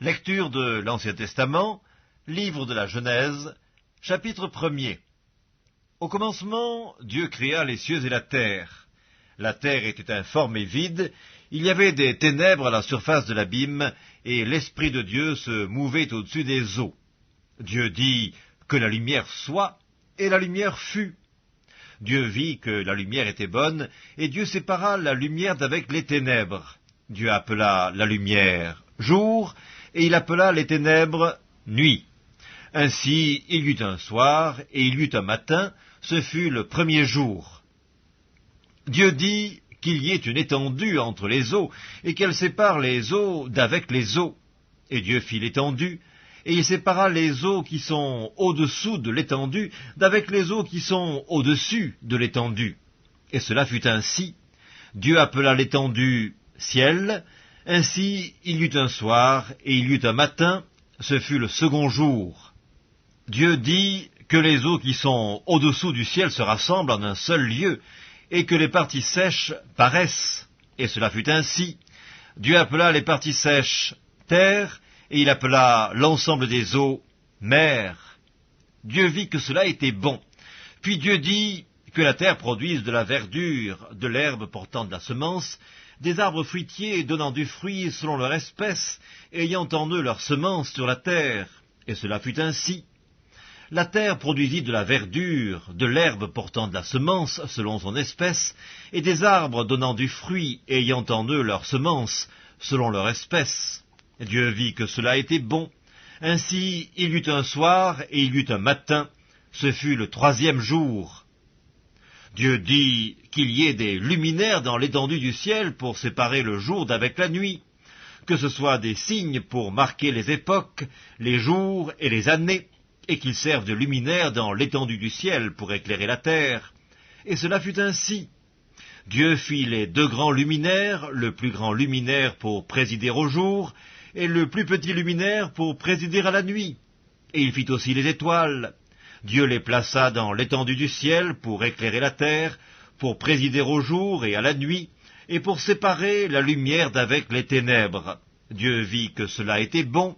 Lecture de l'Ancien Testament, livre de la Genèse, chapitre 1er. Au commencement, Dieu créa les cieux et la terre. La terre était informe et vide, il y avait des ténèbres à la surface de l'abîme, et l'Esprit de Dieu se mouvait au-dessus des eaux. Dieu dit que la lumière soit, et la lumière fut. Dieu vit que la lumière était bonne, et Dieu sépara la lumière d'avec les ténèbres. Dieu appela la lumière jour, et il appela les ténèbres nuit. Ainsi il y eut un soir, et il y eut un matin, ce fut le premier jour. Dieu dit qu'il y ait une étendue entre les eaux, et qu'elle sépare les eaux d'avec les eaux. Et Dieu fit l'étendue, et il sépara les eaux qui sont au-dessous de l'étendue d'avec les eaux qui sont au-dessus de l'étendue. Et cela fut ainsi. Dieu appela l'étendue ciel. Ainsi il y eut un soir, et il y eut un matin, ce fut le second jour. Dieu dit que les eaux qui sont au-dessous du ciel se rassemblent en un seul lieu, et que les parties sèches paraissent. Et cela fut ainsi. Dieu appela les parties sèches terre, et il appela l'ensemble des eaux mer. Dieu vit que cela était bon. Puis Dieu dit que la terre produise de la verdure, de l'herbe portant de la semence, des arbres fruitiers donnant du fruit selon leur espèce, ayant en eux leur semence sur la terre. Et cela fut ainsi. La terre produisit de la verdure, de l'herbe portant de la semence selon son espèce, et des arbres donnant du fruit, ayant en eux leur semence selon leur espèce. Dieu vit que cela était bon. Ainsi il y eut un soir, et il y eut un matin, ce fut le troisième jour. Dieu dit qu'il y ait des luminaires dans l'étendue du ciel pour séparer le jour d'avec la nuit, que ce soit des signes pour marquer les époques, les jours et les années, et qu'ils servent de luminaires dans l'étendue du ciel pour éclairer la terre. Et cela fut ainsi. Dieu fit les deux grands luminaires, le plus grand luminaire pour présider au jour, et le plus petit luminaire pour présider à la nuit. Et il fit aussi les étoiles. Dieu les plaça dans l'étendue du ciel pour éclairer la terre, pour présider au jour et à la nuit, et pour séparer la lumière d'avec les ténèbres. Dieu vit que cela était bon.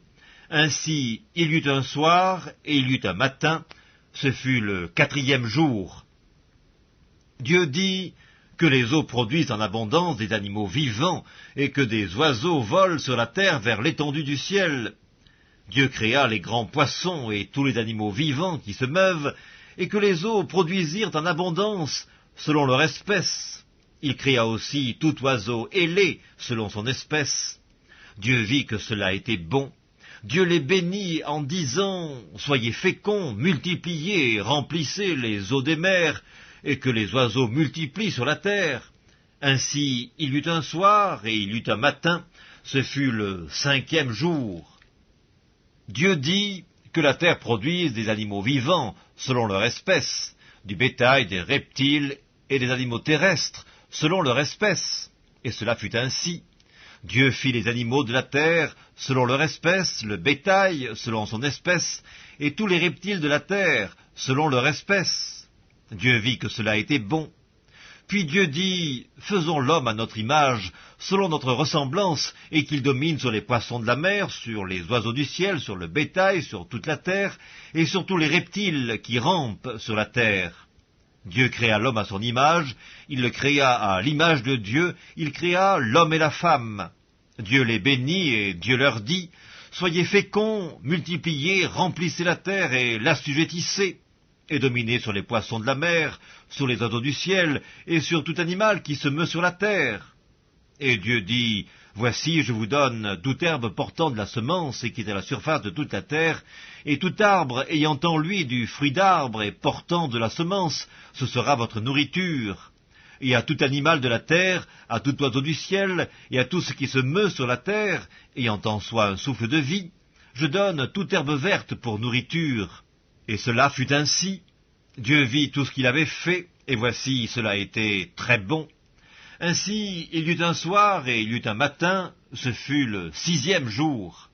Ainsi il y eut un soir, et il y eut un matin, ce fut le quatrième jour. Dieu dit que les eaux produisent en abondance des animaux vivants, et que des oiseaux volent sur la terre vers l'étendue du ciel. Dieu créa les grands poissons et tous les animaux vivants qui se meuvent, et que les eaux produisirent en abondance selon leur espèce. Il créa aussi tout oiseau ailé selon son espèce. Dieu vit que cela était bon. Dieu les bénit en disant « Soyez féconds, multipliez et remplissez les eaux des mers, et que les oiseaux multiplient sur la terre. » Ainsi il y eut un soir, et il y eut un matin, ce fut le cinquième jour. Dieu dit que la terre produise des animaux vivants selon leur espèce, du bétail, des reptiles et des animaux terrestres selon leur espèce. Et cela fut ainsi. Dieu fit les animaux de la terre selon leur espèce, le bétail selon son espèce, et tous les reptiles de la terre selon leur espèce. Dieu vit que cela était bon. Puis Dieu dit, faisons l'homme à notre image, selon notre ressemblance, et qu'il domine sur les poissons de la mer, sur les oiseaux du ciel, sur le bétail, sur toute la terre, et sur tous les reptiles qui rampent sur la terre. Dieu créa l'homme à son image, il le créa à l'image de Dieu, il créa l'homme et la femme. Dieu les bénit et Dieu leur dit, soyez féconds, multipliez, remplissez la terre et l'assujettissez, et dominez sur les poissons de la mer, sur les oiseaux du ciel, et sur tout animal qui se meut sur la terre. Et Dieu dit, voici, je vous donne toute herbe portant de la semence et qui est à la surface de toute la terre, et tout arbre ayant en lui du fruit d'arbre et portant de la semence, ce sera votre nourriture. Et à tout animal de la terre, à tout oiseau du ciel, et à tout ce qui se meut sur la terre, ayant en soi un souffle de vie, je donne toute herbe verte pour nourriture. Et cela fut ainsi. Dieu vit tout ce qu'il avait fait, et voici, cela était très bon. Ainsi, il y eut un soir et il y eut un matin, ce fut le sixième jour.